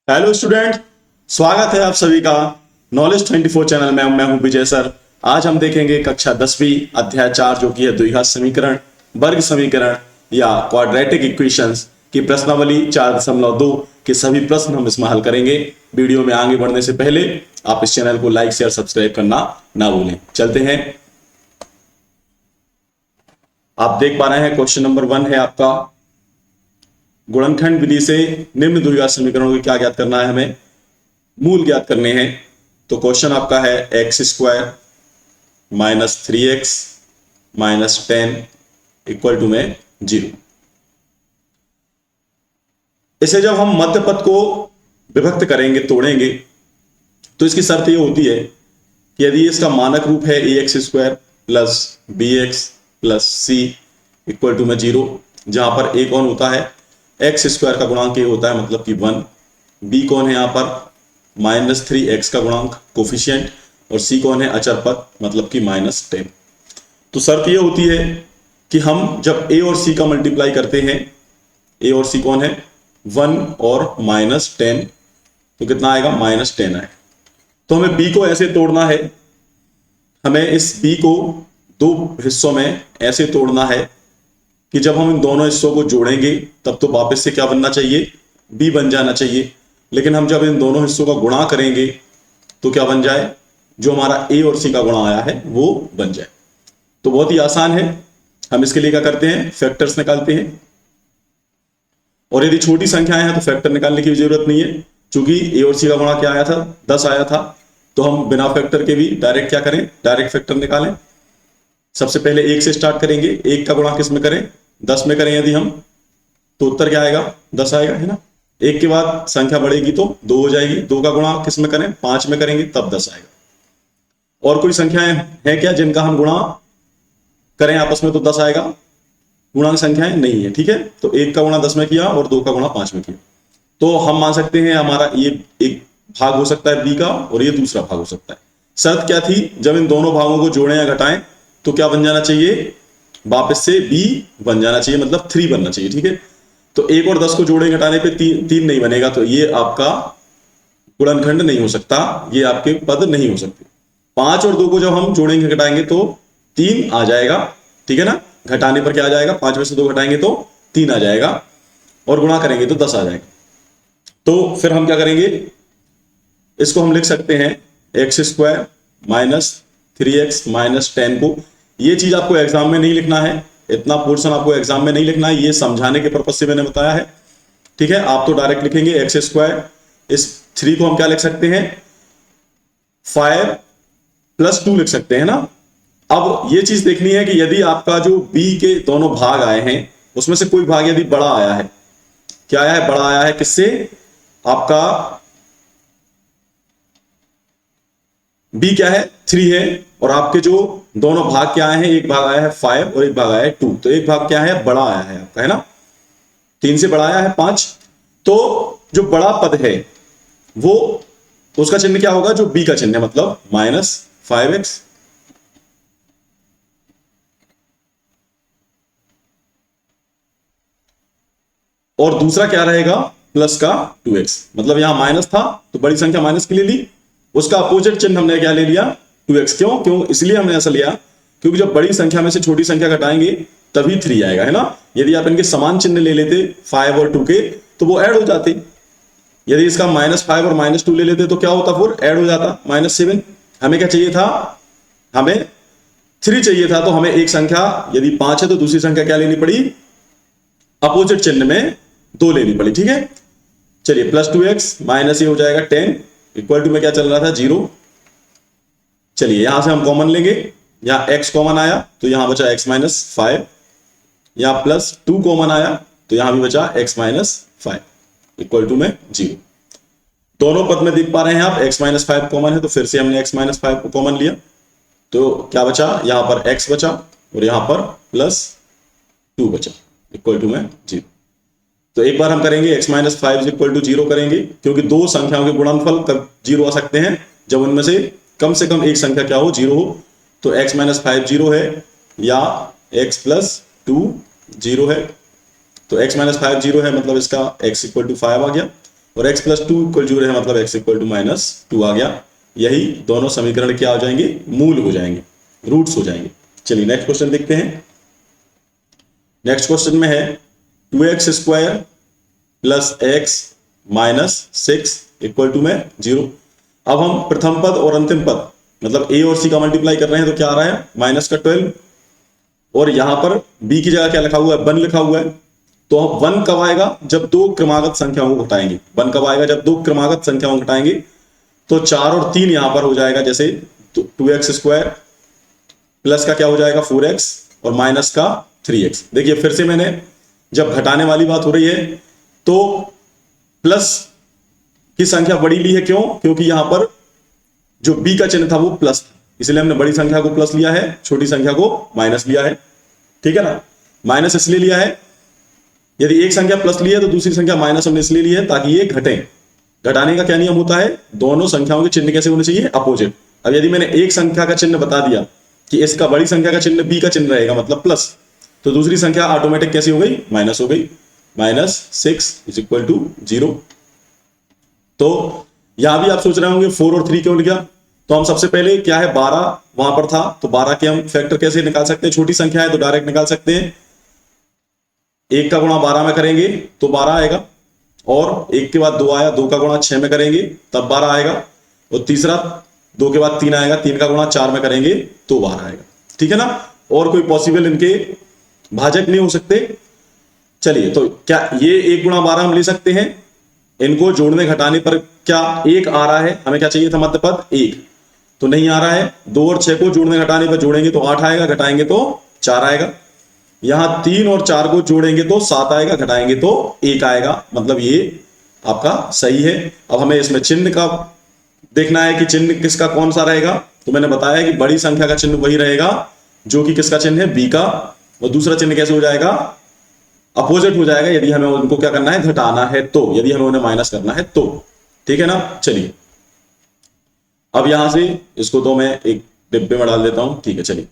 Hello student, स्वागत है आप सभी का नॉलेज 24 चैनल में। मैं हूं विजय सर। आज हम देखेंगे कक्षा 10वीं अध्याय 4 जो कि है द्विघात समीकरण, वर्ग समीकरण या क्वाड्रेटिक इक्वेशंस की प्रश्नावली 4.2 के सभी प्रश्न हम इसमें हल करेंगे। वीडियो में आगे बढ़ने से पहले आप इस चैनल को लाइक शेयर सब्सक्राइब करना ना भूलें। चलते हैं। आप देख पा रहे हैं क्वेश्चन नंबर 1 है आपका, गुणनखंड विधि से निम्न द्विघात समीकरणों को क्या ज्ञात करना है, हमें मूल ज्ञात करने हैं। तो क्वेश्चन आपका है x square minus 3x minus 10 equal to में 0। इसे जब हम मध्य पद को विभक्त करेंगे, तोड़ेंगे, तो इसकी शर्त यह होती है कि यदि इसका मानक रूप है a x square plus b x plus c equal to में 0, जहां पर ए कौन होता है, एक्स स्क्वायर का गुणांक ए होता है मतलब कि 1, बी कौन है यहां पर -3x का गुणांक कोफिशिएंट, और सी कौन है अचर पद मतलब कि -10। तो शर्त यह होती है कि हम जब ए और सी का मल्टीप्लाई करते हैं, ए और सी कौन है 1 और -10, तो कितना आएगा -10 आएगा। तो हमें बी को ऐसे तोड़ना है, हमें इस बी को दो हिस्सों में ऐसे तोड़ना है कि जब हम इन दोनों हिस्सों को जोड़ेंगे तब तो वापस से क्या बनना चाहिए, बी बन जाना चाहिए। लेकिन हम जब इन दोनों हिस्सों का गुणा करेंगे तो क्या बन जाए, जो हमारा ए और सी का गुणा आया है वो बन जाए। तो बहुत ही आसान है। हम इसके लिए क्या करते हैं, फैक्टर्स निकालते हैं। और यदि छोटी संख्याएं हैं तो फैक्टर निकालने की जरूरत नहीं है, क्योंकि ए और सी का गुणा क्या आया था, 10 आया था। तो हम बिना फैक्टर के भी डायरेक्ट क्या करें, डायरेक्ट फैक्टर निकालें। सबसे पहले 1 से स्टार्ट करेंगे। 1 का गुणा किस में करें, 10 में करें यदि हम, तो उत्तर क्या आएगा, 10 आएगा, है ना। 1 के बाद संख्या बढ़ेगी तो 2 हो जाएगी। 2 का गुणा किस में करें, 5 में करेंगे तब 10 आएगा। और कोई संख्याएं हैं क्या जिनका हम गुणा करें आपस में तो 10 आएगा, गुणांक संख्याएं नहीं है, ठीक है। तो 1 का गुणा 10 में किया और 2 का गुणा 5 में किया, तो हम मान सकते हैं हमारा ये एक भाग हो सकता है बी का और ये दूसरा भाग हो सकता है। शर्त क्या थी, जब इन दोनों भागों को जोड़ें या घटाएं तो क्या बन जाना चाहिए, वापस से बी बन जाना चाहिए, मतलब 3 बनना चाहिए, ठीक है। तो 1 और 10 को जोड़े घटाने पे 3 नहीं बनेगा, तो ये आपका गुणनखंड नहीं हो सकता, ये आपके पद नहीं हो सकते। 5 और 2 को जब हम जोड़ेंगे घटाएंगे तो 3 आ जाएगा, ठीक है ना। घटाने पर क्या आ जाएगा, 5 में से 2 घटाएंगे तो 3 आ जाएगा, और गुणा करेंगे तो 10 आ जाएगा। तो फिर हम क्या करेंगे, इसको हम लिख सकते हैं x square minus 3x minus 10 को। ये चीज आपको एग्जाम में नहीं लिखना है, इतना पोर्शन आपको एग्जाम में नहीं लिखना है, ये समझाने के पर्पज से मैंने बताया है, ठीक है। आप तो डायरेक्ट लिखेंगे एक्स स्क्वायर, इस 3 को हम क्या लिख सकते हैं, 5 + 2 लिख सकते हैं ना। अब ये चीज देखनी है कि यदि आपका जो बी के दोनों भाग आए हैं उसमें से कोई भाग यदि बड़ा आया है, क्या आया है, बड़ा आया है, किससे, आपका बी क्या है 3 है, और आपके जो दोनों भाग क्या आए हैं, एक भाग आया है 5 और एक भाग आया है 2, तो एक भाग क्या है, बड़ा आया है आपका, है ना। 3 से बड़ा आया है 5, तो जो बड़ा पद है वो उसका चिन्ह क्या होगा, जो बी का चिन्ह है, मतलब -5x। और दूसरा क्या रहेगा, प्लस का 2x, मतलब यहां माइनस था तो बड़ी संख्या माइनस के लिए ली, उसका अपोजिट चिन्ह हमने क्या ले लिया, 2x। क्यों इसलिए हमने ऐसा लिया, क्योंकि जब बड़ी संख्या में से छोटी संख्या घटाएंगे तभी 3 आएगा, है ना। यदि आप इनके समान चिन्ह ले लेते 5 और 2 के तो वो ऐड हो जाते। यदि इसका -5 और -2 ले लेते तो क्या होता, फिर ऐड हो जाता -7। हमें क्या चाहिए था, हमें 3 चाहिए था, तो हमें एक संख्या यदि 5 है तो दूसरी संख्या क्या लेनी पड़ी, अपोजिट चिन्ह में 2 लेनी पड़ी, ठीक है। चलिए +2x माइनस ये हो जाएगा 10 इक्वल टू में क्या चल रहा था 0। चलिए यहां से हम कॉमन लेंगे, यहां x कॉमन आया तो यहां बचा x - 5, यहां +2 कॉमन आया तो यहां भी बचा x - 5 इक्वल टू में 0। दोनों पद में देख पा रहे हैं आप, x - 5 कॉमन है तो फिर से हमने x - 5 को कॉमन लिया, तो क्या बचा, यहां पर x बचा और यहां पर +2 बचा इक्वल टू में 0। तो एक बार हम करेंगे x - 5 इक्वल टू 0 करेंगे, क्योंकि दो संख्याओं के गुणनफल कब 0 आ सकते हैं, जब उनमें से कम एक संख्या क्या हो, 0 हो। तो x - 5 0 है या x + 2 0 है, तो x - 5 0 है, मतलब इसका x = 5 आ गया। और x प्लस टू इक्वल 0 है, मतलब x इक्वल टू माइनस 2 आ गया। यही दोनों समीकरण क्या हो जाएंगे, मूल हो जाएंगे, रूट्स हो जाएंगे। चलिए नेक्स्ट क्वेश्चन देखते हैं। नेक्स्ट क्वेश्चन में है 2x square plus x minus 6 equal to में 0। अब हम प्रथम पद और अंतिम पद मतलब a और c का मल्टीप्लाई कर रहे हैं, तो क्या आ रहा है माइनस का 12, और यहां पर b की जगह क्या लिखा हुआ है, 1 लिखा हुआ है। तो 1 कब आएगा, जब दो क्रमागत संख्याओं को घटाएंगे। 1 कब आएगा, जब दो क्रमागत संख्याओं को घटाएंगे। तो 4 और 3 यहां पर हो जाएगा, जैसे 2x स्क्वायर प्लस का क्या हो जाएगा 4x और माइनस का 3x। देखिए फिर से मैंने, जब घटाने वाली बात हो रही है तो प्लस की संख्या बड़ी ली है, क्यों, क्योंकि यहां पर जो b का चिन्ह था वो प्लस था, इसलिए हमने बड़ी संख्या को प्लस लिया है, छोटी संख्या को माइनस लिया है। ठीक है ना, माइनस इसलिए लिया है, यदि एक संख्या प्लस ली है तो दूसरी संख्या माइनस हमने इसलिए ली है ताकि ये घटे। घटाने का क्या नियम होता है, दोनों संख्याओं के चिन्ह कैसे होने चाहिए, अपोजिट। अब यदि मैंने एक संख्या का चिन्ह बता दिया कि इसका बड़ी संख्या का चिन्ह b का चिन्ह रहेगा मतलब प्लस, तो दूसरी संख्या ऑटोमेटिक कैसी हो गई, माइनस हो गई। Minus 6 is equal to 0। तो यहां भी आप सोच रहे होंगे 4 और 3 क्यों लिखा, तो हम सबसे पहले क्या है 12 वहां पर था, तो 12 के हम फैक्टर कैसे निकाल सकते हैं, छोटी संख्या है तो डायरेक्ट निकाल सकते हैं। 1 का गुणा 12 में करेंगे तो 12 आएगा, और 1 के बाद 2 आया, 2 का गुणा 6 में करेंगे तब 12 आएगा, और तीसरा 2 के बाद 3 आएगा, 3 का गुणा 4 में करेंगे तो 12 आएगा। ठीक है ना, और कोई पॉसिबल इनके भाजक नहीं हो सकते। चलिए, तो क्या ये 1 गुणा 12 हम ले सकते हैं, इनको जोड़ने घटाने पर क्या 1 आ रहा है, हमें क्या चाहिए था मध्य पद 1, तो नहीं आ रहा है। 2 और 6 को जोड़ने घटाने पर जोड़ेंगे तो 8 आएगा, घटाएंगे तो 4 आएगा। यहां 3 और 4 को जोड़ेंगे तो 7 आएगा, घटाएंगे तो 1 आएगा, मतलब ये आपका सही है। अब हमें इसमें चिन्ह का देखना है कि चिन्ह किसका कौन सा रहेगा, तो मैंने बताया कि बड़ी संख्या का चिन्ह वही रहेगा जो कि किसका चिन्ह है, b का, और दूसरा चिन्ह कैसे हो जाएगा, अपोजिट हो जाएगा, यदि हमें उनको क्या करना है, घटाना है तो, यदि हमें उन्हें माइनस करना है तो। ठीक है ना, चलिए अब यहां से इसको तो मैं एक डिब्बे में डाल देता हूं। ठीक है, चलिए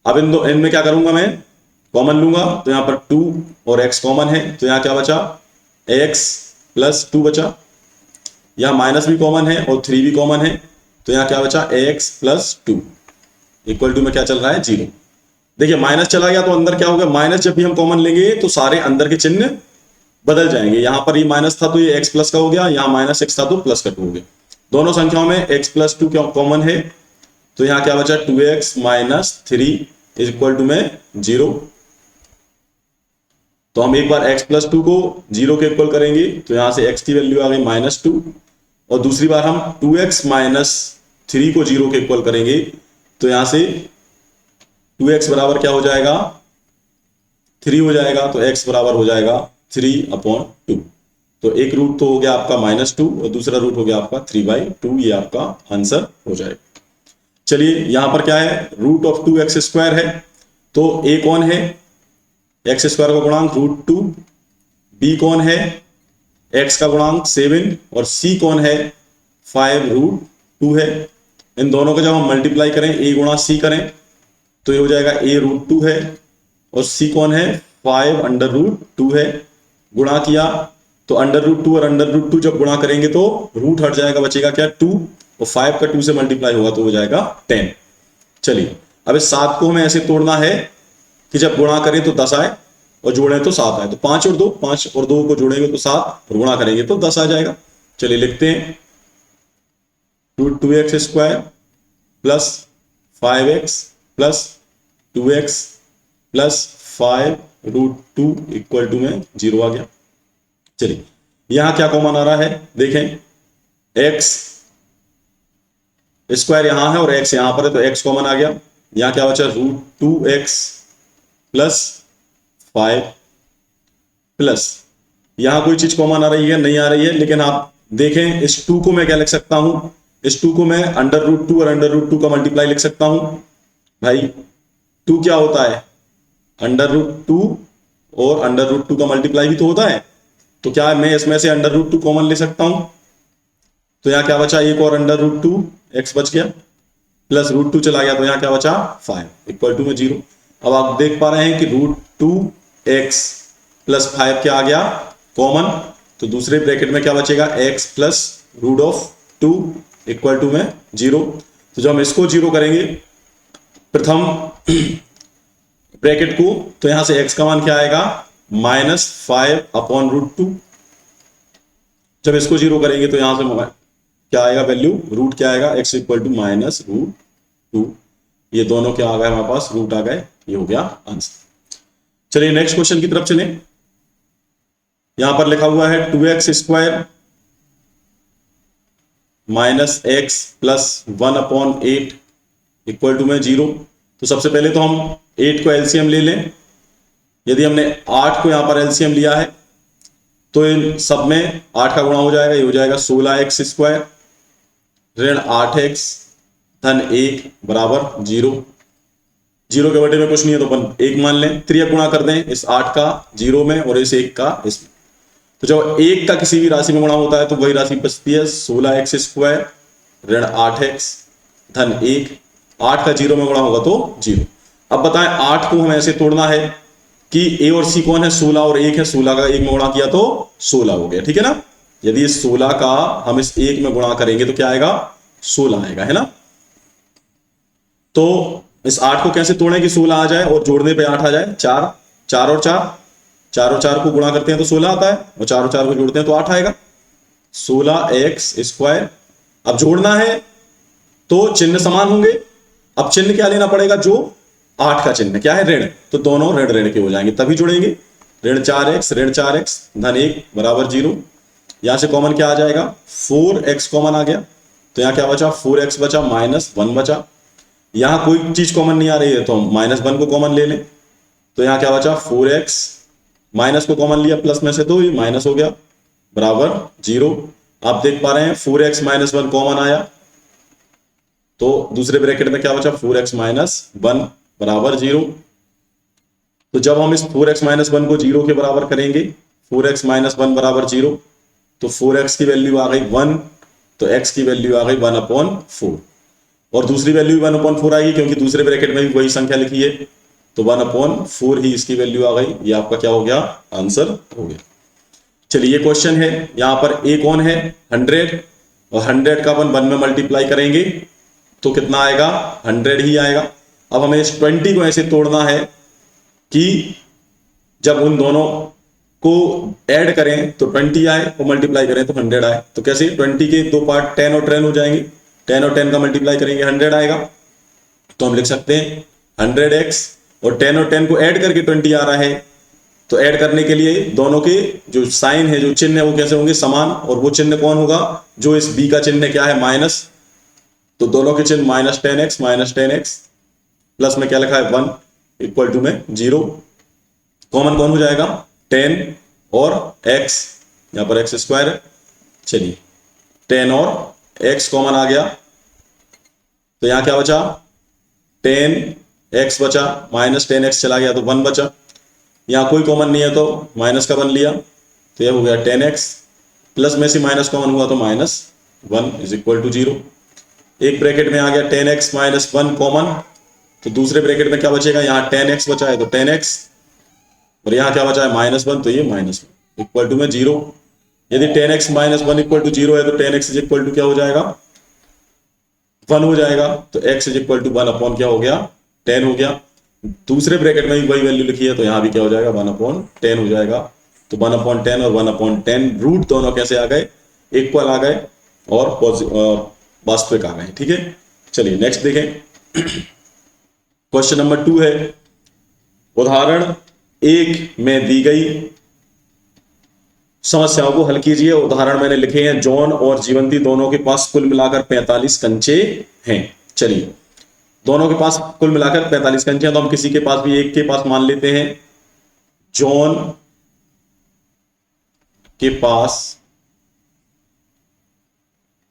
अब इनमें क्या करूंगा, मैं कॉमन लूंगा, तो यहां पर 2 और x कॉमन है, तो यहां क्या बचा, x प्लस 2 बचा। यहां माइनस भी कॉमन है और 3 भी कॉमन है, तो यहां क्या बचा, x प्लस 2 इक्वल टू में क्या चल रहा है, 0। देखिए माइनस चला गया तो अंदर क्या होगा, माइनस जब भी हम कॉमन लेंगे तो सारे अंदर के चिन्ह बदल जाएंगे। यहां पर ये माइनस था तो ये x प्लस का हो गया, यहां माइनस x था तो प्लस का 2 हो गया। दोनों संख्याओं में x प्लस 2 कॉमन है, तो यहां क्या बचा, 2x minus 3 is equal to में 0। तो हम एक बार x प्लस 2 को 0 के इक्वल करेंगे, तो यहां से x की वैल्यू आ गई -2, और दूसरी बार हम 2x माइनस 3 को 0 के इक्वल करेंगे, तो यहां से 2x बराबर क्या हो जाएगा, 3 हो जाएगा, तो x बराबर हो जाएगा 3/2। तो एक रूट तो हो गया आपका -2 और दूसरा रूट हो गया आपका 3/2, ये आपका आंसर हो जाएगा। चलिए यहां पर क्या है, रूट ऑफ 2x स्क्वायर है, तो a कौन है, x स्क्वायर का गुणांक √2, b कौन है, x का गुणांक 7, और c कौन है, 5√2 है। इन दोनों का जब हम मल्टीप्लाई करें, a गुणा c करें, तो ये हो जाएगा a√2 है, और c कौन है, 5√2 है। गुणा किया तो √2 और √2 जब गुणा करेंगे तो रूट हट जाएगा, बचेगा क्या 2, और 5 का 2 से मल्टीप्लाई होगा तो हो जाएगा 10। चलिए अब इस 7 को हमें ऐसे तोड़ना है कि जब गुणा करें तो 10 आए और जोड़ें तो 7 आए, तो 5 और 2 को जोड़ेंगे तो 7 और गुणा करेंगे तो 10 आ जाएगा। चलिए लिखते हैं, √2x square plus 5x plus 2x plus 5√2 equal to में 0 आ गया। चलिए यहां क्या कॉमन आ रहा है, देखें x स्क्वायर यहां है और x यहां पर है, तो x कॉमन आ गया। यहां क्या बचा, √2x प्लस 5 प्लस, यहां कोई चीज कॉमन आ रही है, नहीं आ रही है, लेकिन आप देखें इस 2 को मैं क्या लिख सकता हूं, इस 2 को मैं √2 और √2 का मल्टीप्लाई लिख सकता हूं। भाई 2 क्या होता है, √2 और √2 का मल्टीप्लाई भी तो होता है, तो क्या मैं इसमें से √2 कॉमन ले सकता हूं, तो यहां क्या बचा, एक और √2 x बच गया, प्लस √2 चला गया, तो यहां क्या बचा 5 इक्वल टू में 0। अब आप देख पा रहे हैं कि √2x प्लस 5 क्या आ गया, कॉमन, तो दूसरे ब्रैकेट में क्या बचेगा, x plus root of 2 equal to में 0। तो जब हम इसको 0 करेंगे प्रथम ब्रैकेट को, तो यहां से x का मान क्या आएगा, -5/√2। जब इसको 0 करेंगे तो यहां से क्या आएगा वैल्यू, रूट क्या आएगा, x इक्वल टू -√2। ये दोनों क्या आ गए हमारे पास, रूट आ गए। ये हो गया आंसर। चलिए नेक्स्ट क्वेश्चन की तरफ चलें। यहां पर लिखा हुआ है 2x² -x plus 1/8 equal to में 0। तो सबसे पहले तो हम 8 को एलसीएम ले लें। यदि हमने 8 को यहां पर एलसीएम लिया है तो इन सब में 8 का गुणा हो जाएगा, ये हो जाएगा 16x² ऋण 8x धन 1 बराबर 0। 0 के बटे में कुछ नहीं है तो अपन 1 मान लें। त्रियक गुणा कर दें इस 8 का 0 में और इस 1 का इसमें। तो जब 1 का किसी भी राशि में गुणा होता है तो वही राशि बचती है 16x² ऋण 8x धन 1। 8 का 0 में गुणा होगा तो 0। अब बताएं 8 को हमें ऐसे तोड़ना है कि a और c कौन है, 16 और 1 है। 16 का 1 में गुणा किया तो 16 हो गया, ठीक है ना। यदि इस 16 का हम इस 1 में गुणा करेंगे तो क्या आएगा, 16 आएगा, है ना। तो इस 8 को कैसे तोड़ें कि 16 आ जाए और जोड़ने पे 8 आ जाए। 4 4 और 4 4 और 4 को गुणा करते हैं तो 16 आता है और 4 और 4 को जोड़ते हैं तो 8 आएगा, 16x²। अब जोड़ना है तो चिन्ह समान होंगे। अब चिन्ह क्या लेना पड़ेगा, जो 8 का चिन्ह क्या है, ऋण। तो दोनों ऋण ऋण के हो जाएंगे तभी जुड़ेंगे। ऋण 4x धन 1 बराबर 0। यहां से कॉमन क्या आ जाएगा, 4x कॉमन आ गया। तो यहां क्या बचा, 4x बचा, -1 बचा। यहां कोई चीज कॉमन नहीं आ रही है तो हम -1 को कॉमन ले लें। तो यहां क्या बचा, 4x, माइनस को कॉमन लिया प्लस में से तो ये माइनस हो गया बराबर 0। आप देख पा रहे हैं 4x - 1 कॉमन आया तो दूसरे ब्रैकेट में क्या बचा, 4x - 1 बराबर 0। तो जब हम इस 4x - 1 को 0 के बराबर करेंगे, 4x - 1 बराबर 0, तो 4x की वैल्यू आ गई 1, तो x की वैल्यू आ गई 1/4 और दूसरी वैल्यू 1/4 आएगी क्योंकि दूसरे ब्रैकेट में भी वही संख्या लिखी है। तो 1/4 ही इसकी वैल्यू आ गई। ये आपका क्या हो गया, आंसर हो गया। चलिए ये क्वेश्चन है, यहां पर a कौन है, 100 और 100 का अपन 1 में मल्टीप्लाई करेंगे तो कितना आएगा, 100 ही आएगा। अब हमें इस 20 को ऐसे तोड़ना है कि जब उन दोनों को ऐड करें तो 20 आए और मल्टीप्लाई करें तो 100 आए। तो कैसे, 20 के दो पार्ट 10 और 10 हो जाएंगे। 10 और 10 का मल्टीप्लाई करेंगे 100 आएगा। तो हम लिख सकते हैं 100x और 10 को ऐड करके 20 आ रहा है। तो ऐड करने के लिए दोनों के जो साइन है, जो चिन्ह है, वो कैसे होंगे, समान। और वो चिन्ह कौन होगा, जो इस b का चिन्ह क्या है, माइनस। तो दोनों के चिन्ह -10x प्लस में क्या लिखा है 1 इक्वल टू में 0। कॉमन कौन हो जाएगा, 10 और x, यहां पर x² है। चलिए 10 और x कॉमन आ गया तो यहां क्या बचा, 10x बचा, -10x चला गया तो 1 बचा। यहां कोई कॉमन नहीं है तो माइनस का 1 लिया तो यह हो गया 10x, प्लस में से माइनस कॉमन हुआ तो -1 इज इक्वल टू 0। एक ब्रैकेट में आ गया 10x - 1 कॉमन, तो दूसरे ब्रैकेट में क्या बचेगा, यहाँ 10x बचा है तो 10x और यहाँ क्या बचा है -1 तो ये -1 इक्वल टू में 0। यदि 10x - 1 इक्वल टू 0 है तो 10x इज इक्वल टू क्या हो जाएगा, 1 हो जाएगा। तो x इज इक्वल टू 1 क्या हो गया, 10 हो गया। दूसरे ब्रैकेट में भी वही वैल्यू लिखी है तो यहाँ भी क्या हो जाएगा, 1/10 हो जाएगा। तो 1/10 और 1/10 रूट दोनों कैसे आ गए, इक्वल आ गए और वास्तविक आ गए, ठीक है। चलिए नेक्स्ट देखें। क्वेश्चन नंबर 2 है, उदाहरण 1 में दी गई समस्याओं को हल कीजिए। उदाहरण मैंने लिखे हैं, जॉन और जीवंती दोनों के पास कुल मिलाकर 45 कंचे हैं। चलिए दोनों के पास कुल मिलाकर 45 कंचे हैं तो हम किसी के पास भी एक के पास मान लेते हैं। जॉन के पास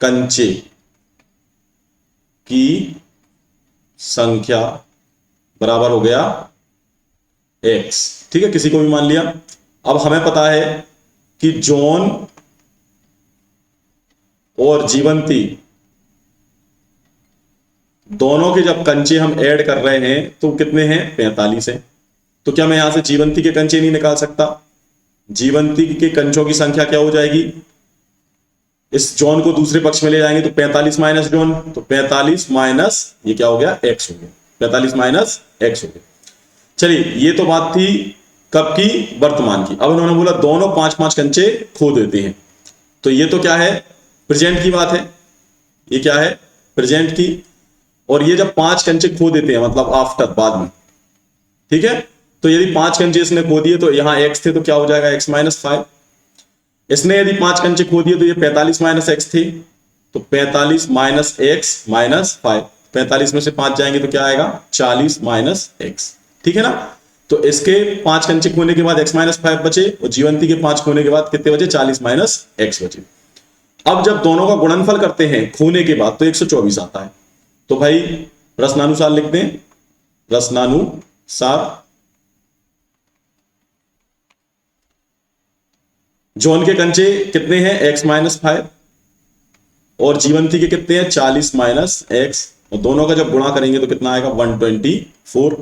कंचे की संख्या बराबर हो गया x, ठीक है, किसी को भी मान लिया। अब हमें पता है कि जॉन और जीवंती दोनों के जब कंचे हम ऐड कर रहे हैं तो कितने हैं, 45 है। तो क्या मैं यहां से जीवंती के कंचे नहीं निकाल सकता, जीवंती के कंचों की संख्या क्या हो जाएगी, इस जॉन को दूसरे पक्ष में ले जाएंगे तो 45 माइनस जॉन, तो 45 माइनस ये क्या हो गया, एक्स हो गया, 45 माइनस एक्स हो गया। चलिए ये तो बात थी कब की, वर्तमान की। अब उन्होंने बोला दोनों 5-5 कंचे खो देते हैं, तो ये तो क्या है, प्रेजेंट की बात है, ये क्या है, प्रेजेंट की। और ये जब 5 कंचे खो देते हैं मतलब आफ्टर, बाद में, ठीक है। तो यदि 5 कंचे इसने खो दिए तो यहां एक्स थे तो क्या हो जाएगा, एक्स माइनस 5। इसने यदि 5 कंचे खो दिए तो ये 45 माइनस एक्स थे, तो 45 माइनस एक्स माइनस 5, 45 में से 5 जाएंगे तो क्या आएगा, 40 माइनस एक्स, ठीक है ना। तो इसके 5 कंचे खोने के बाद x माइनस 5 बचे, और जीवंती के 5 खोने के बाद कितने बचे, 40 माइनस एक्स बचे। अब जब दोनों का गुणनफल करते हैं खोने के बाद तो 124 आता है। तो भाई प्रश्नानुसार लिखते हैं, प्रश्नानुसार जॉन के कंचे कितने हैं, x माइनस 5, और जीवंती के कितने हैं, 40 माइनस एक्स, और दोनों का जब गुणा करेंगे तो कितना आएगा, 124।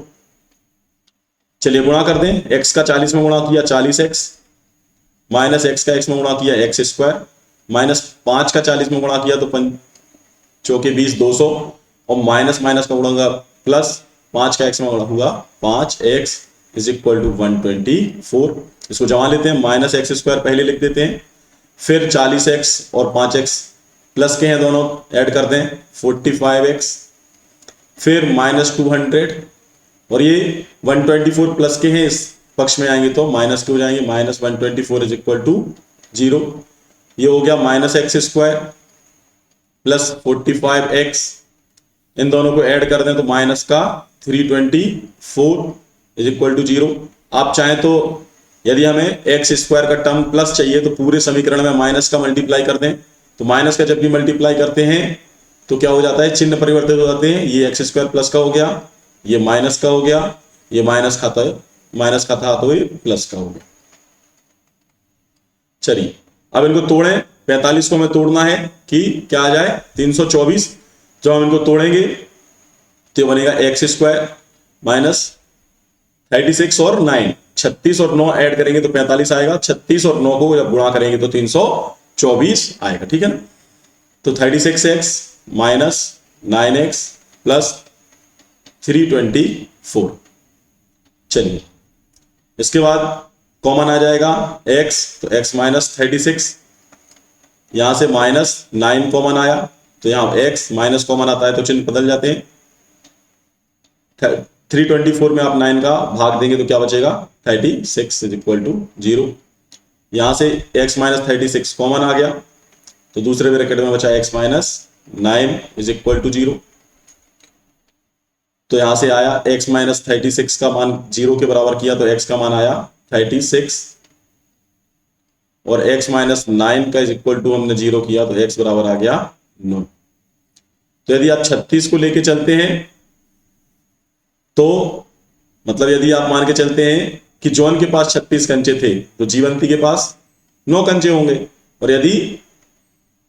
चलिए गुणा कर दें, x का 40 में गुणा किया 40x, माइनस एक्स का x में गुणा किया एक्स स्क्वायर, माइनस 5 का 40 में गुणा किया तो 5 चौके 20 200, और माइनस माइनस का गुणा प्लस 5 का x में गुणा हुआ 5x इज इक्वल टू 124। इसको जमा लेते हैं, माइनस एक्स स्क्वायर पहले लिख देते हैं, फिर 40x और 5x प्लस के हैं दोनों, ऐड कर दें 45x, फिर माइनस 200, और ये 124 प्लस के हैं, इस पक्ष में आएंगे तो माइनस के हो जाएंगे, माइनस 124 इज इक्वल टू 0। ये हो गया minus x square plus 45x, इन दोनों को ऐड कर दें तो माइनस का 324 इज इक्वल टू 0। आप चाहें तो यदि हमें एक्स स्क्वायर का टर्म प्लस चाहिए तो पूरे समीकरण में माइनस का मल्टीप्लाई कर दें, तो माइनस का जब भी मल्टीप्लाई करते हैं तो क्या हो जाता है, चिन्ह परिवर्तित हो जाते हैं, ये एक्स स्क्वायर प्लस का हो गया, ये माइनस का हो गया, ये माइनस खाता है, माइनस का था तो ये प्लस का हो गया। चलिए अब इनको तोड़ें, 45 को हमें तोड़ना है कि क्या आ जाए, 324। जब हम इनको तोड़ेंगे तो बनेगा एक्स स्क्वायर माइनस 36 और 9, 36 और 9 ऐड करेंगे तो 45 आएगा, 36 और 9 को जब गुणा करेंगे तो 324 आएगा, ठीक है ना। तो 36x माइनस 9x प्लस 324। चलिए इसके बाद कॉमन आ जाएगा x, तो x माइनस 36, यहां से माइनस 9 कॉमन आया तो यहां x माइनस कॉमन आता है तो चिन्ह बदल जाते हैं, 324 में आप 9 का भाग देंगे तो क्या बचेगा, 36 इज इक्वल टू 0। यहां से x माइनस 36 कॉमन आ गया तो दूसरे ब्रैकेट में बचा x minus 9 is equal to 0। तो यहां से आया x माइनस 36 का मान 0 के बराबर किया तो x का मान आया 36, और x माइनस 9 का इज इक्वल टू हमने 0 किया तो x बराबर आ गया 9। तो यदि आप 36 को लेके चलते हैं तो मतलब यदि आप मान के चलते हैं कि जॉन के पास 36 कंचे थे तो जीवंती के पास 9 कंचे होंगे, और यदि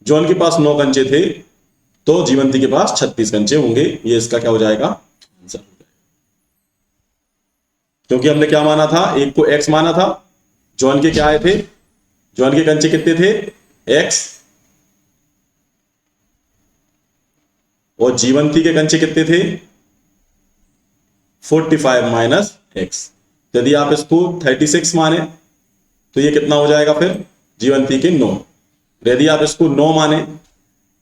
जॉन के पास 9 कंचे थे तो जीवंती के पास 36 कंचे होंगे। ये इसका क्या हो जाएगा, आंसर। क्योंकि हमने क्या माना था, एक को x माना था, जॉन के क्या आए थे, जॉन के कंचे कितने थे, x, और जीवंती के कंचे कितने थे, 45 माइनस एक्स। यदि आप इसको 36 माने तो ये कितना हो जाएगा, फिर जीवंती के 9। यदि आप इसको 9 माने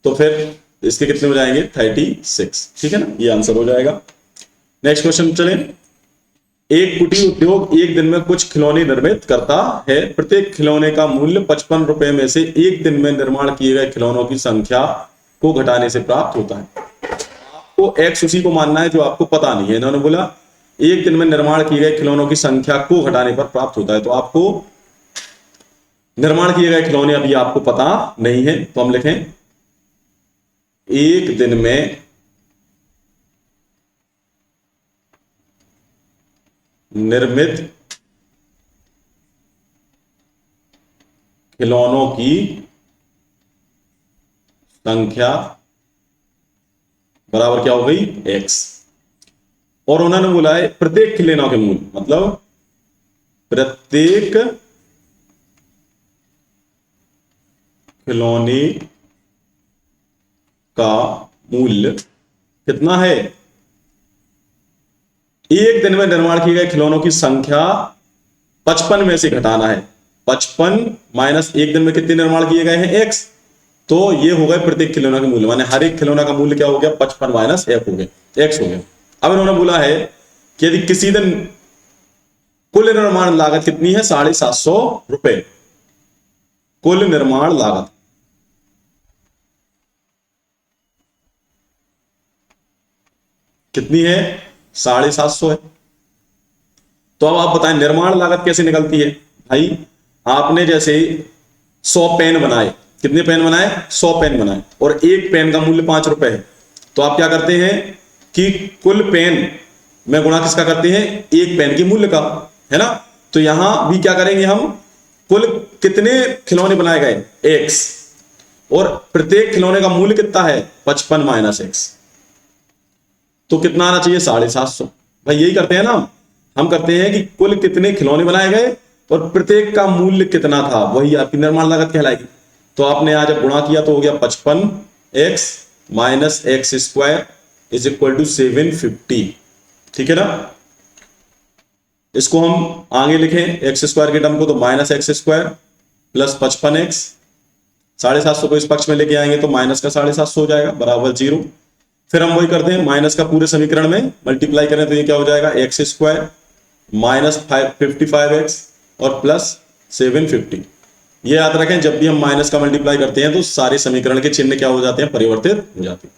तो फिर इसके कितने हो जाएंगे, 36, ठीक है ना, ये आंसर हो जाएगा। नेक्स्ट क्वेश्चन चले। एक कुटीर उद्योग एक दिन में कुछ खिलौने निर्मित करता है, प्रत्येक खिलौने का मूल्य 55 रुपए में से एक दिन में निर्माण किए गए खिलौनों की संख्या को घटाने से प्राप्त होता है। आपको एक्स उसी को मानना है जो आपको पता नहीं है। इन्होंने बोला एक दिन में निर्माण किए गए खिलौनों की संख्या को घटाने पर प्राप्त होता है, तो आपको निर्माण किए गए खिलौने अभी आपको पता नहीं है, तो हम लिखें एक दिन में निर्मित खिलौनों की संख्या बराबर क्या हो गई, x। और उन्होंने बोला है प्रत्येक खिलौनों के मूल्य, मतलब प्रत्येक खिलौने का मूल्य कितना है। एक दिन में निर्माण किए गए खिलौनों की संख्या 55 में से घटाना है। 55 माइनस एक दिन में कितने निर्माण किए गए हैं, x। तो ये हो गए प्रत्येक खिलौना का मूल्य, माने हर एक खिलौना का मूल्य क्या हो गया, 55 माइनस f हो गया, x हो गया। अब इन्होंने बोला है कि यदि किसी दिन कुल निर्माण लागत कितनी है, 750 रुपए कुल निर्माण लागत। कितनी है, 750 है। तो अब आप बताएं निर्माण लागत कैसे निकलती है। भाई आपने जैसे 100 पेन बनाए, कितने पेन बनाए, 100 पेन बनाए, और एक पेन का मूल्य 5 रुपए है। तो आप क्या करते हैं कि कुल पेन में गुणा किसका करते हैं, एक पेन के मूल्य का, है ना। तो यहां भी क्या करेंगे हम, कुल कितने खिलौने बनाए गए, x, और प्रत्येक खिलौने का मूल्य कितना है, 55 माइनस x। तो कितना आना चाहिए, 750। भाई यही करते हैं ना हम करते हैं कि कुल कितने खिलौने बनाए गए और प्रत्येक का मूल्य कितना था, वही आपकी निर्माण लागत कहलाएगी। तो आपने आज जब गुणा किया तो हो गया 55x minus x square is equal to 750। ठीक है ना। इसको हम आगे लिखें एक्स स्क्वायर के टर्म को, तो minus x square plus 55x, 750 को इस पक्ष में लेके आएंगे तो माइनस का 750 हो जाएगा बराबर 0। फिर हम वही करते हैं, माइनस का पूरे समीकरण में मल्टीप्लाई करें तो ये क्या हो जाएगा, एक्स स्क्वायर माइनस 55x और प्लस 750। ये याद रखें, जब भी हम माइनस का मल्टीप्लाई करते हैं तो सारे समीकरण के चिन्ह क्या हो जाते हैं, परिवर्तित हो जाते हैं।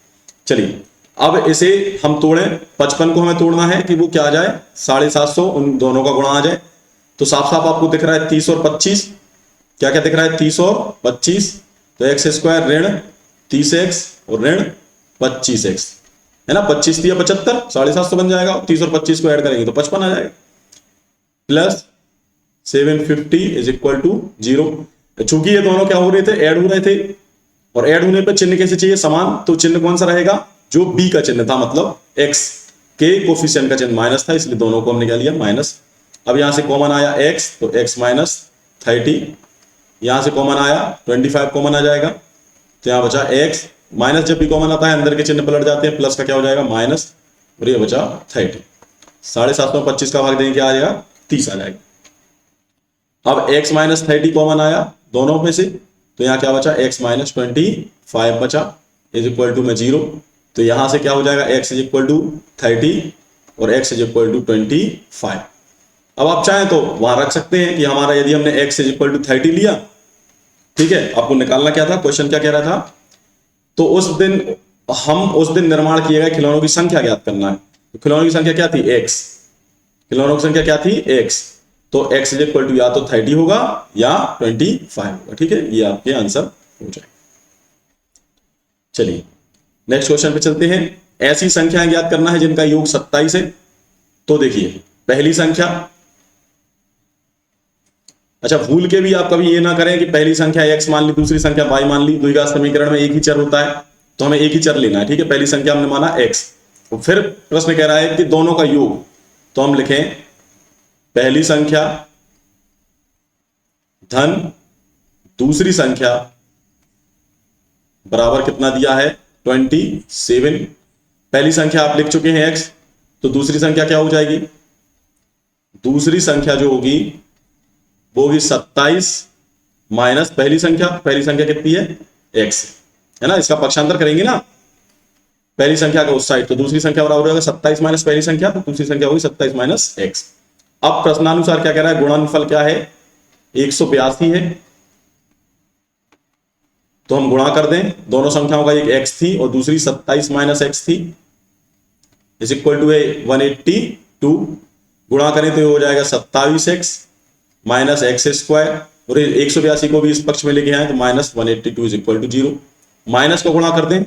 चलिए अब इसे हम तोड़ें, 55 को हमें तोड़ना है कि वो क्या आ जाए, 750, उन दोनों का गुणा आ जाए। तो साफ साफ आपको दिख रहा है 30 और 25, क्या क्या दिख रहा है, 30 और 25। तो एक्स स्क्वायर ऋण 30x और ऋण 25x, है ना। 25 दिया 75, 750 बन जाएगा, 30 और 25 को ऐड करेंगे तो 55 आ जाएगा, प्लस 750 इज इक्वल टू 0। चूंकि ये दोनों क्या हो रहे थे, ऐड हो रहे थे, और ऐड होने पर चिन्ह कैसे चाहिए, समान। तो चिन्ह कौन सा रहेगा, जो b का चिन्ह था, मतलब x के कोफिशिएंट का चिन्ह माइनस था, इसलिए दोनों को हमने क्या लिया, माइनस। अब यहां से कॉमन आया x, तो x माइनस 30, यहां से कॉमन आया 25 कॉमन आ जाएगा, तो यहां बचा x माइनस। जब भी कॉमन आता है अंदर के चिन्ह पलट जाते हैं, प्लस का क्या हो जाएगा, माइनस, और ये बचा 30। 750 में 25 का भाग देंगे क्या आ जाएगा, 30 आ जाएगा। अब x माइनस 30 कॉमन आया दोनों में से, तो यहाँ क्या बचा, x माइनस 25 बचा इज इक्वल टू में 0। तो यहां से क्या हो जाएगा, x इज इक्वल टू 30 और x इज इक्वल टू 25। अब आप चाहें तो वहां रख सकते हैं कि हमारा, यदि हमने x इज इक्वल टू 30 लिया, ठीक है, आपको निकालना क्या था, क्वेश्चन क्या कह रहा था, तो उस दिन निर्माण किए गए खिलौनों की संख्या ज्ञात करना है। तो खिलौनों की संख्या क्या थी, x, खिलौनों की संख्या क्या थी, x। तो x इज इक्वल टू या तो 30 होगा या 25 होगा। ठीक है, ये आपके आंसर हो जाए। चलिए नेक्स्ट क्वेश्चन पे चलते हैं। ऐसी संख्याएं ज्ञात करना है जिनका योग 27 है। तो देखिए पहली संख्या, अच्छा भूल के भी आप कभी ये ना करें कि पहली संख्या x मान ली, दूसरी संख्या y मान ली। द्विघात समीकरण में एक ही चर होता है, तो हमें एक ही चर लेना है। ठीक है, पहली संख्या हमने माना x, तो फिर प्रश्न कह रहा है कि दोनों का योग, तो हम लिखें पहली संख्या धन दूसरी संख्या बराबर कितना दिया है, 27। पहली संख्या आप लिख चुके हैं x, तो दूसरी संख्या क्या हो जाएगी, दूसरी संख्या जो होगी वो होगी 27 माइनस पहली संख्या। पहली संख्या कितनी है, x, है ना। इसका पक्षांतर करेंगे ना पहली संख्या का उस साइड, तो दूसरी संख्या बराबर होगा 27 माइनस पहली संख्या, तो दूसरी संख्या होगी 27 माइनस x। अब प्रश्नानुसार क्या कह रहा है, गुणनफल क्या है, 182 है। तो हम गुणा कर दें दोनों संख्याओं का, एक x थी और दूसरी 27 माइनस x थी, इज इक्वल टू 182। गुणा करें तो ये हो जाएगा 27x माइनस एक्स स्क्वायर, और 182 को भी इस पक्ष में लेके आए तो minus 182 is equal to 0। Minus को गुणा कर दें,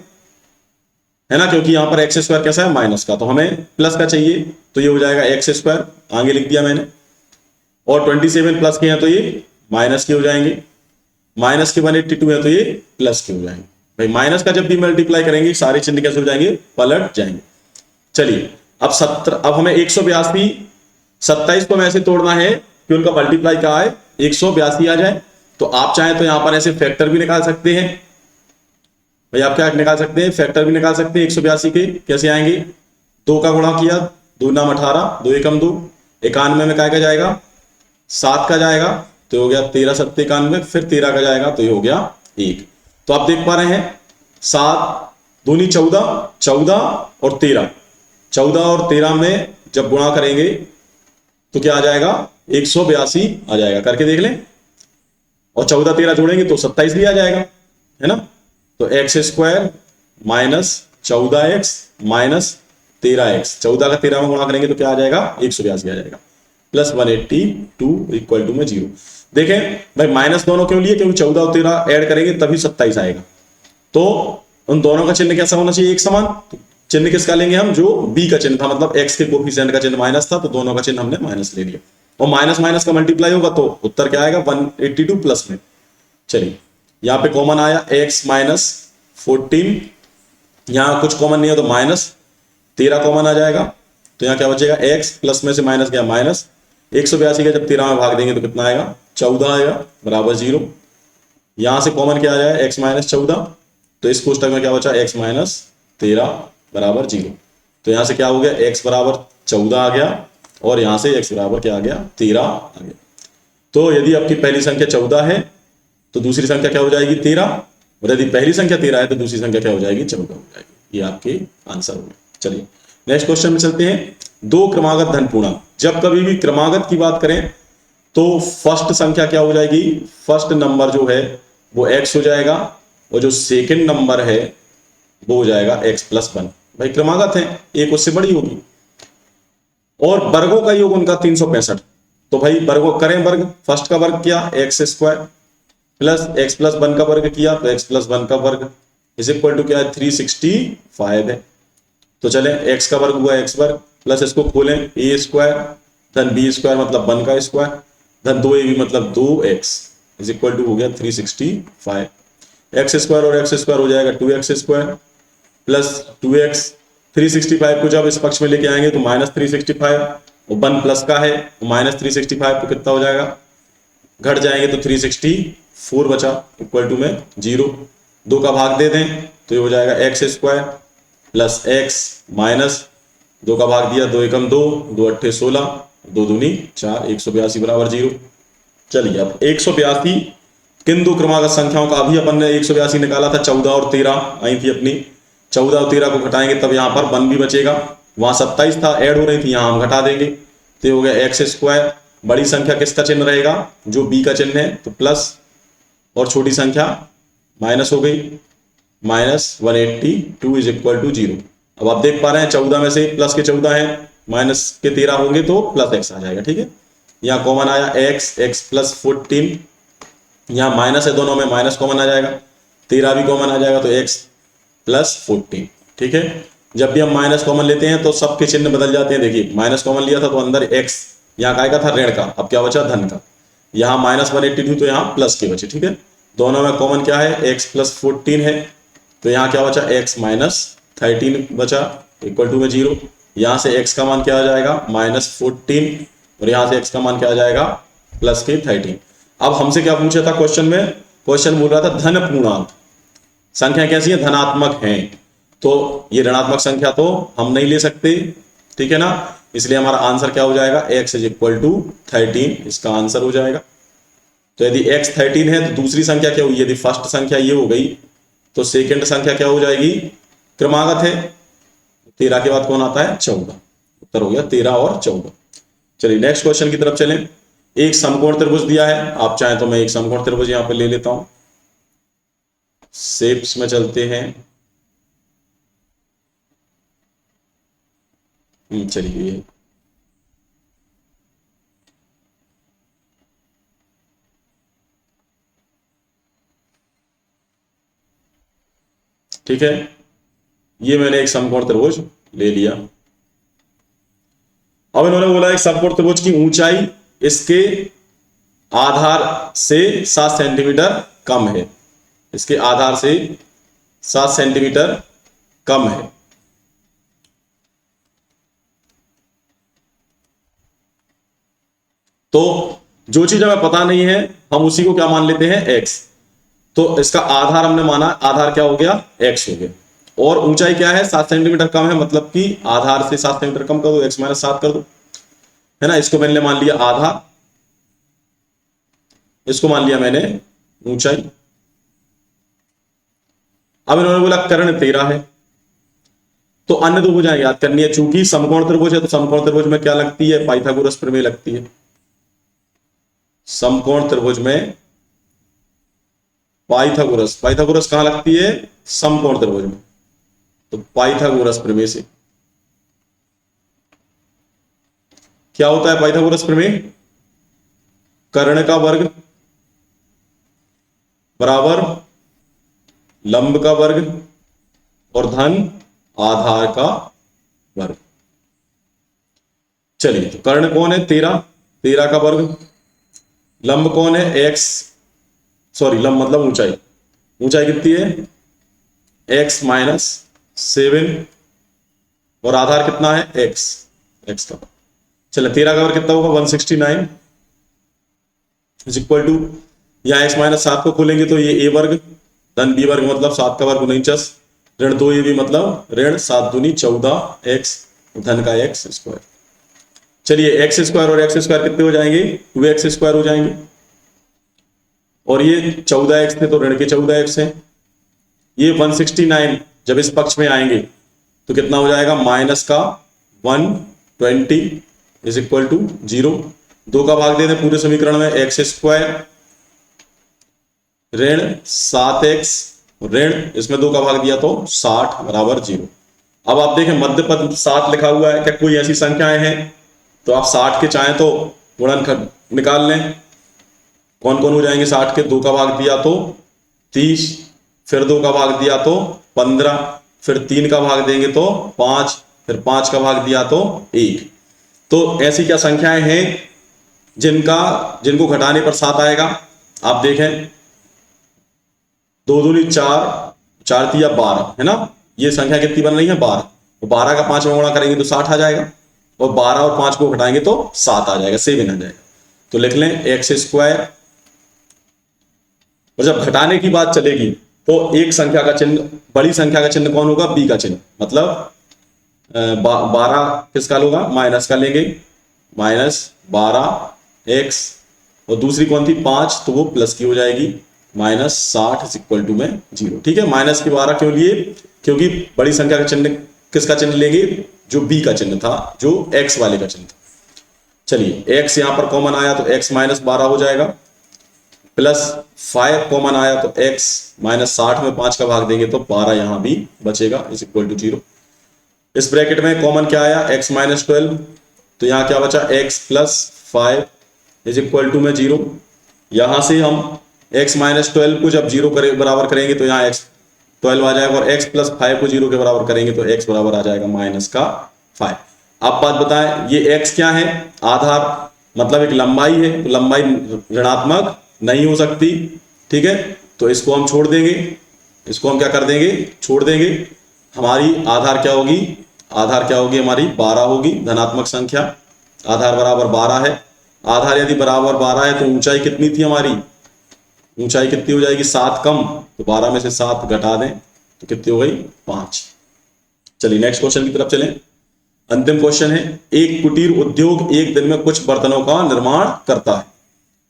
है ना, क्योंकि यहां पर एक्स स्क्वायर कैसा है, माइनस का, तो हमें प्लस का चाहिए, तो ये हो जाएगा एक्स स्क्वायर, आगे लिख दिया मैंने। और 27 प्लस के हैं तो ये माइनस के हो जाएंगे, माइनस के 182 है तो ये प्लस के हो जाएंगे। भाई माइनस का जब भी मल्टीप्लाई करेंगे सारे चिन्ह कैसे हो जाएंगे, पलट जाएंगे। चलिए अब हमें 182, 27 को ऐसे तोड़ना है कि उनका मल्टीप्लाई क्या आए, 182 आ जाए। तो आप चाहें तो यहां पर ऐसे फैक्टर भी निकाल सकते हैं भाई। आप क्या निकाल सकते हैं, फैक्टर भी निकाल सकते हैं 182 के। कैसे आएंगे, 2 का गुणा किया, 2 नाम 18, 2 एकम 2, 91 में क्या जाएगा 7 का जाएगा तो हो गया 13 सत्ते 91, फिर 13 का जाएगा तो ये हो गया 1। तो आप देख पा रहे हैं 7 दूनी 14, 14 और 13, 14 और 13 में जब गुणा करेंगे तो क्या आ जाएगा 182 आ जाएगा। करके देख लें, और 14 13 जोड़ेंगे तो 27 भी आ जाएगा, है ना। तो x square minus 14x minus 13x, 14 का 13 में गुणा करेंगे तो क्या आ जाएगा 182 आ जाएगा, प्लस 182 इक्वल टू में 0। देखें भाई माइनस दोनों क्यों लिए, क्योंकि 14 और 13 ऐड करेंगे तभी 27 आएगा। तो उन दोनों का चिन्ह कैसा होना चाहिए, एक समान। तो चिन्ह किसका लेंगे हम, जो b का चिन्ह था, मतलब x के कोफिशिएंट का चिन्ह माइनस था, तो दोनों का चिन्ह हमने माइनस ले लिया। और माइनस माइनस का मल्टीप्लाई होगा तो उत्तर क्या आएगा 182 प्लस में। चलिए यहां पे कॉमन आया x माइनस 14, यहां कुछ कॉमन नहीं है तो माइनस 13 कॉमन आ जाएगा, तो यहां क्या बचेगा x, प्लस में से माइनस गया माइनस 182 का जब 13 में भाग देंगे तो कितना आएगा 14 आएगा बराबर 0। यहां से कॉमन क्या आ जाएगा x माइनस 14, तो इस कोष्टक में क्या बचा x माइनस 13 बराबर 0। तो यहां से क्या हो गया x बराबर 14 आ गया, और यहां से x बराबर क्या आ गया 13 आ गया। तो यदि आपकी पहली संख्या 14 है तो दूसरी संख्या क्या हो जाएगी 13, और यदि पहली संख्या 13 है तो दूसरी संख्या क्या हो जाएगी 14 हो जाएगी। ये आपके आंसर हो गए। चलिए नेक्स्ट क्वेश्चन में चलते हैं। 2 क्रमागत धन पूर्णांक, जब कभी भी क्रमागत की बात करें तो फर्स्ट संख्या क्या हो जाएगी, फर्स्ट नंबर जो है वो x हो जाएगा, और जो सेकंड नंबर है वो हो जाएगा x प्लस 1। भाई क्रमागत है, एक उससे बड़ी होगी, और वर्गों का योग उनका 365। तो भाई वर्गों करें, वर्ग फर्स्ट का वर्ग किया x square, plus x plus 1 का वर्ग किया तो एक्स प्लस 1 का वर्ग इज इक्वल टू क्या है 365 है। तो चले x का वर्ग हुआ x वर्ग, प्लस इसको खोलें a स्क्वायर धन b स्क्वायर मतलब 1 का स्क्वायर धन 2ab मतलब 2x इज इक्वल टू हो गया 365। एक्स स्क्वायर और एक्स स्क्वायर हो जाएगा 2x स्क्वायर प्लस 2x, 365 को जब इस पक्ष में लेके आएंगे तो माइनस 365, और 1 प्लस का है तो माइनस 365 तो कितना हो जाएगा, घट जाएंगे तो 364 बचा इक्वल टू में 0। 2 का भाग दे दें तो ये हो जाएगा x square plus x minus 2 का भाग दिया 2 एकम 2, 2 अट्ठे 16, 2 दूनी 4, 182 बराबर 0। चलिए अब 182 किन 2 क्रमागत संख्याओं का, अभी अपन ने 182 निकाला था, 14 और 13 आई थी अपनी, 14 और 13 को घटाएंगे तब यहाँ पर 1 भी बचेगा, वहां 27 था ऐड हो रही थी, यहाँ हम घटा देंगे तो हो गया एक्स स्क्वायर। बड़ी संख्या किसका चिन्ह रहेगा, जो b का चिन्ह है तो प्लस, और छोटी संख्या माइनस हो गई, माइनस 182 इज इक्वल टू 0। अब आप देख पा रहे हैं 14 में से प्लस के 14 है, माइनस के 13 होंगे तो प्लस एक्स आ जाएगा, ठीक है। यहाँ कॉमन आया एक्स, एक्स प्लस 14, यहाँ माइनस है दोनों में, माइनस कॉमन आ जाएगा, 13 भी कॉमन आ जाएगा तो एक्स प्लस 14, ठीक है। जब भी हम माइनस कॉमन लेते हैं तो सबके चिन्ह बदल जाते हैं। देखिए माइनस कॉमन लिया था तो अंदर एक्स, यहाँ काय का था ऋण का, अब क्या बचा धन का, यहाँ माइनस 182 तो यहाँ प्लस के बचे, ठीक है। दोनों में कॉमन क्या है एक्स प्लस 14 है, तो यहाँ क्या बचा एक्स माइनस 13 बचा इक्वल टू में 0। यहाँ से x का मान क्या आ जाएगा माइनस 14, और यहाँ से x का मान क्या आ जाएगा प्लस के 13। अब हमसे क्या पूछा था क्वेश्चन में, क्वेश्चन बोल रहा था धन पूर्णांक संख्या कैसी है, धनात्मक है, तो ये ऋणात्मक संख्या तो हम नहीं ले सकते, ठीक है ना। इसलिए हमारा आंसर क्या हो जाएगा x इज इक्वल टू 13, इसका आंसर हो जाएगा। तो यदि x 13 है तो दूसरी संख्या क्या हुई, यदि फर्स्ट संख्या ये हो गई तो सेकंड संख्या क्या हो जाएगी, क्रमागत है, 13 के बाद कौन आता है 14, उत्तर हो गया 13 और 14। चलिए नेक्स्ट क्वेश्चन की तरफ चलें। एक समकोण त्रिभुज दिया है, आप चाहें तो मैं एक समकोण त्रिभुज यहां पर ले लेता हूं, शेप्स में चलते हैं। चलिए ठीक है, ये मैंने एक समकोण त्रिभुज ले लिया। अब इन्होंने बोला एक समकोण त्रिभुज की ऊंचाई इसके आधार से 7 सेंटीमीटर कम है, इसके आधार से 7 सेंटीमीटर कम है। तो जो चीज हमें पता नहीं है हम उसी को क्या मान लेते हैं x। तो इसका आधार हमने माना, आधार क्या हो गया x हो गया, और ऊंचाई क्या है 7 सेंटीमीटर कम है, मतलब कि आधार से 7 सेंटीमीटर कम कर दो, x माइनस 7 कर दो, है ना। इसको मैंने मान लिया आधार, इसको मान लिया मैंने ऊंचाई। अब इन्होंने बोला कर्ण 13 है, तो अन्य दो भुजाएं याद करनी है। चूंकि समकोण त्रिभुज है तो समकोण त्रिभुज में क्या लगती है, पाइथागोरस प्रमेय लगती है। समकोण त्रिभुज में पाइथागोरस, पाइथागोरस कहां लगती है, समकोण त्रिभुज में, तो पाइथागोरस प्रमेय से क्या होता है, पाइथागोरस प्रमेय कर्ण का वर्ग बराबर लंब का वर्ग और धन आधार का वर्ग। चलिए, तो कर्ण कौन है 13, 13 का वर्ग, लंब कौन है x, सॉरी लंब मतलब ऊंचाई, ऊंचाई कितनी है x माइनस 7 और आधार कितना है x, x का। चलिए 13 का वर्ग कितना होगा 169 इज इक्वल टू, यहां x माइनस 7 को खोलेंगे तो ये a वर्ग धन b वर्ग मतलब 7 का वर्ग 49 ऋण 2ab मतलब ऋण 7 दूनी 14x धन का x स्क्वायर। चलिए x स्क्वायर और x स्क्वायर कितने हो जाएंगे 2x स्क्वायर हो जाएंगे, और ये 14x थे तो ऋण के 14x है। ये 169 जब इस पक्ष में आएंगे तो कितना हो जाएगा माइनस का 120 इज इक्वल टू 0। 2 का भाग दे दें पूरे समीकरण में, x स्क्वायर ऋण 7x ऋण इसमें 2 का भाग दिया तो 60 बराबर 0। अब आप देखें मध्य पद 7 लिखा हुआ है, क्या कोई ऐसी संख्याएं हैं तो आप 60 के चाहें तो गुणनखंड निकाल लें। कौन कौन हो जाएंगे 60 के, 2 का भाग दिया तो 30, फिर 2 का भाग दिया तो 15, फिर 3 का भाग देंगे तो 5, फिर 5 का भाग दिया तो 1। तो ऐसी क्या संख्याएं हैं जिनको घटाने पर 7 आएगा। आप देखें 2 दूनी 4, 4 तिया 12 है ना, ये संख्या कितनी बन रही है 12, तो 12 का 5 में गुणा करेंगे तो 60 आ जाएगा, और 12 और 5 को घटाएंगे तो 7 आ जाएगा, 7 आ जाएगा। तो लिख लें x स्क्वायर, और जब घटाने की बात चलेगी तो एक संख्या का चिन्ह, बड़ी संख्या का चिन्ह कौन होगा b का चिन्ह, मतलब 12 किसका होगा माइनस का लेंगे, माइनस 12x, और दूसरी कौन थी 5 तो वो प्लस की हो जाएगी, माइनस 60 इज इक्वल टू में 0। ठीक है, माइनस की 12 क्यों लिए, क्योंकि बड़ी संख्या का चिन्ह किसका चिन्ह लेंगे, जो b का चिन्ह था, जो x वाले का चिन्ह था। चलिए x यहां पर कॉमन आया तो x माइनस 12 हो जाएगा, प्लस 5 कॉमन आया तो x माइनस 60 में 5 का भाग देंगे तो 12 यहां भी बचेगा इज इक्वल टू 0। इस ब्रैकेट में कॉमन क्या आया x माइनस 12, तो यहां क्या बचा x plus 5 is equal to में 0। यहां से हम x माइनस 12 को जब 0 बराबर करेंगे तो यहाँ x 12 आ जाएगा, और x प्लस 5 को 0 के बराबर करेंगे तो x बराबर आ जाएगा माइनस का 5। अब बात बताएं ये x क्या है, आधार मतलब एक लंबाई है, तो लंबाई ऋणात्मक नहीं हो सकती। ठीक है, तो इसको हम छोड़ देंगे, इसको हम क्या कर देंगे छोड़ देंगे। हमारी आधार क्या होगी, आधार क्या होगी हमारी 12 होगी, धनात्मक संख्या, आधार बराबर 12 है। आधार यदि बराबर 12 है तो ऊंचाई कितनी थी हमारी, ऊंचाई कितनी हो जाएगी 7 कम, तो 12 में से 7 घटा दें तो कितनी हो गई 5। चलिए नेक्स्ट क्वेश्चन की तरफ चलें। अंतिम क्वेश्चन है, एक कुटीर उद्योग एक दिन में कुछ बर्तनों का निर्माण करता है।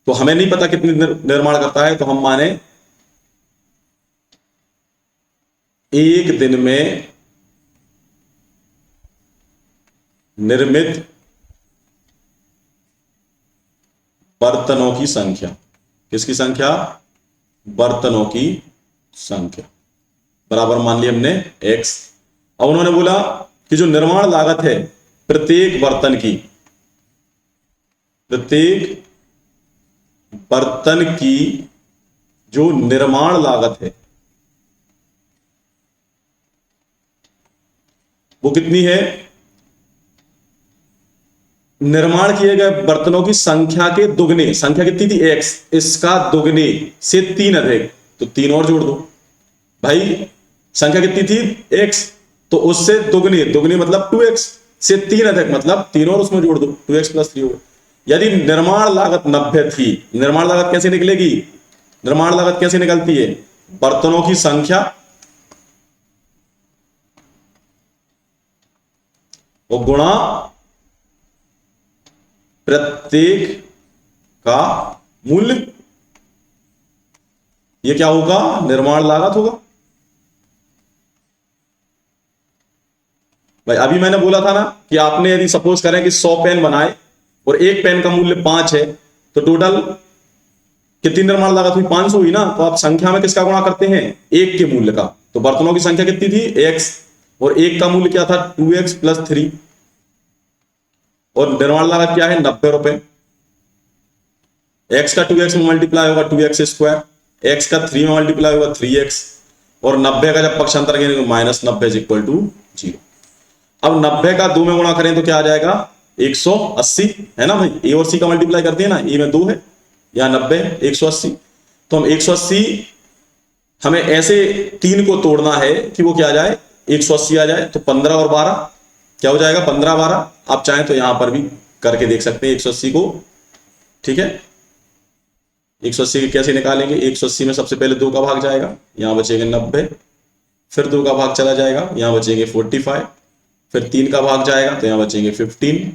तो हमें नहीं पता कितने निर्माण करता है, तो हम माने एक दिन में निर्मित बर्तनों की संख्या, किसकी संख्या, बर्तनों की संख्या बराबर मान लिया हमने x। अब उन्होंने बोला कि जो निर्माण लागत है प्रत्येक बर्तन की, प्रत्येक बर्तन की जो निर्माण लागत है वो कितनी है, निर्माण किए गए बर्तनों की संख्या के दुगने, संख्या कितनी थी x, इसका दुगने से 3 अधिक, तो 3 और जोड़ दो भाई, संख्या कितनी थी x, तो उससे दुगने, दुगने मतलब 2x से 3 अधिक मतलब 3 और उसमें जोड़ दो, 2x प्लस 3 होगा। यदि निर्माण लागत 90 थी, निर्माण लागत कैसे निकलेगी? निर्माण लागत कैसे निकलती है? बर्तनों की संख्या और गुणा प्रत्येक का मूल्य। ये क्या होगा? निर्माण लागत होगा। भाई अभी मैंने बोला था ना कि आपने यदि सपोज करें कि 100 पेन बनाए और एक पेन का मूल्य 5 है, तो टोटल कितनी निर्माण लागत हुई? 500 हुई ना। तो आप संख्या में किसका गुणा करते हैं? एक के मूल्य का। तो बर्तनों की संख्या कितनी थी? x, और एक का मूल्य क्या था? 2x प्लस 3, और निर्माण लागत क्या है? 90 रुपए। x का 2x में मल्टीप्लाई होगा 2x स्क्वायर, x का 3 में मल्टीप्लाई होगा 3x, और 90 का जब पक्षांतर करेंगे तो -90 इज इक्वल टू 0। अब 90 का 2 में गुणा करें तो क्या आ जाएगा? 180 है ना भाई। ए और सी का मल्टीप्लाई करते हैं ना, ए में 2 है, यहां 90 180। तो हम 180, हमें ऐसे 3 को तोड़ना है कि वो क्या आ जाए? 180 आ जाए। तो 15 और 12 क्या हो जाएगा? 15 12। आप चाहें तो यहां पर भी करके देख सकते हैं 180 को, ठीक है। 180 के कैसे निकालेंगे? 180 में सबसे पहले 2 का भाग जाएगा, यहां बचेंगे 90, फिर 2 का भाग चला जाएगा, यहां बचेंगे 45, फिर 3 का भाग जाएगा तो यहां बचेंगे 15,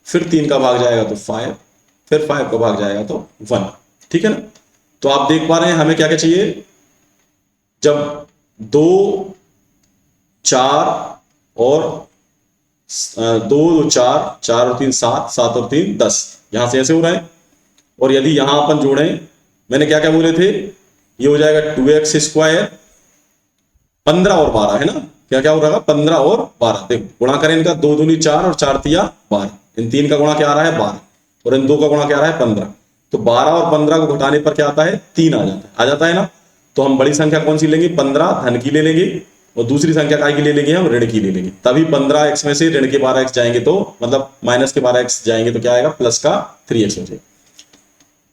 फिर 3 का भाग जाएगा तो 5, फिर 5 का भाग जाएगा तो 1, ठीक है ना। तो आप देख पा रहे हैं हमें क्या क्या चाहिए? जब 2 4 और 2 4 4 और 3 7, 7 और 3 10, यहां से ऐसे हो रहा है। और यदि यहां अपन जोड़ें, मैंने क्या क्या बोले थे? ये हो जाएगा 2x स्क्वायर, 15 और 12 है ना। क्या क्या हो रहा है? 15 और 12। देखो गुणा करें इनका, 2 दूनी 4 और 4 तिया 12। इन 3 का गुणा क्या आ रहा है? 12, और इन 2 का गुणा क्या आ रहा है? 15। तो 12 और 15 को घटाने पर क्या आता है? 3 आ जाता है ना। तो हम बड़ी संख्या कौन सी लेंगे? 15 धन की ले लेंगे, और दूसरी संख्या काय की ले लेंगे? हम ऋण की ले लेंगे। तभी 15x में से ऋण के 12x जाएंगे तो मतलब माइनस के 12x जाएंगे तो क्या आएगा? प्लस का 3x हो जाएगा,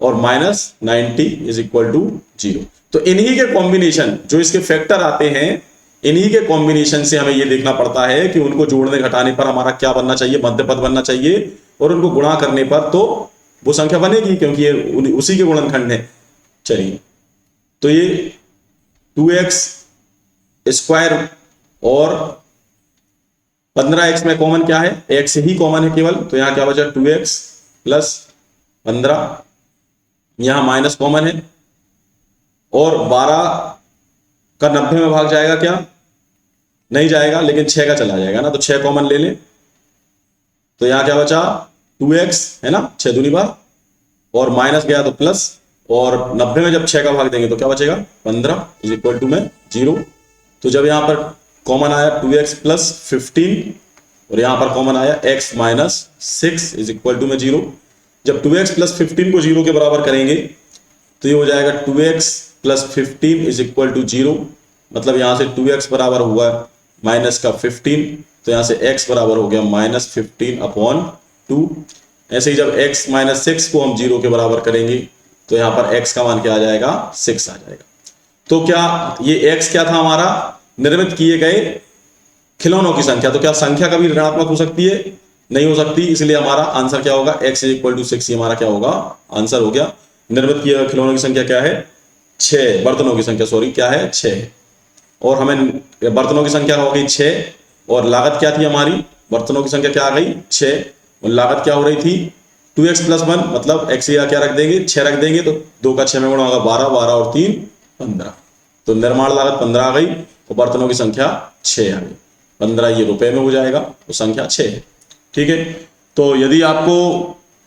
और -90 इज इक्वल टू 0। तो इन्हीं के कॉम्बिनेशन, जो इसके फैक्टर आते हैं, इन्हीं के कॉम्बिनेशन से हमें यह देखना पड़ता है कि उनको जोड़ने घटाने पर हमारा क्या बनना चाहिए? मध्य पद बनना चाहिए, और उनको गुणा करने पर तो वो संख्या बनेगी, क्योंकि ये उसी के गुणनखंड है। चलिए, तो ये 2x स्क्वायर और 15x में कॉमन क्या है? x ही कॉमन है केवल, तो यहां क्या बचा? 2x प्लस 15, यहां माइनस कॉमन है, और 12 का 90 में भाग जाएगा क्या? नहीं जाएगा, लेकिन 6 का चला जाएगा ना, तो 6 कॉमन ले लें। तो यहां क्या बचा? 2x है ना, 6 दूनी बार, और माइनस गया तो प्लस, और 90 में जब 6 का भाग देंगे तो क्या बचेगा? 15 इज इक्वल टू में 0। तो जब यहां पर कॉमन आया 2x प्लस 15, और यहां पर कॉमन आया x minus 6 is equal to में 0। जब 2x प्लस 15 को 0 के बराबर करेंगे तो ये हो जाएगा 2x plus 15 is equal to 0। मतलब यहां से 2x बराबर हुआ माइनस का 15, तो यहां से x बराबर हो गया -15/2। ऐसे ही जब x माइनस 6 को हम 0 के बराबर करेंगे तो यहां पर x का मान क्या आ जाएगा? 6 आ जाएगा। तो क्या ये x क्या था हमारा? निर्मित किए गए खिलौनों की संख्या। तो क्या संख्या कभी ऋणात्मक हो सकती है? नहीं हो सकती, इसलिए हमारा आंसर क्या होगा? x इज इक्वल टू 6, ये हमारा क्या होगा? आंसर हो गया। निर्मित किए गए खिलौनों की संख्या क्या है? 6। बर्तनों की संख्या सॉरी क्या है? 6। और हमें बर्तनों की संख्या हो गई 6, और लागत क्या थी हमारी? बर्तनों की संख्या क्या आ गई? 6, और लागत क्या हो रही थी? 2x प्लस 1, मतलब x या क्या रख देंगे? 6 रख देंगे, तो 2 का 6 में गुणा होगा 12, 12 और 3 15। तो निर्माण लागत 15 आ गई, और बर्तनों की संख्या 6 आ गई। 15 ये रुपए में हो जाएगा, तो संख्या 6 है। ठीक है, तो यदि आपको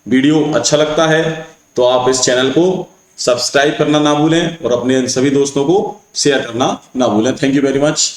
वीडियो अच्छा लगता है तो आप इस चैनल को सब्सक्राइब करना ना भूलें, और अपने सभी दोस्तों को शेयर करना ना भूलें। Thank you very much.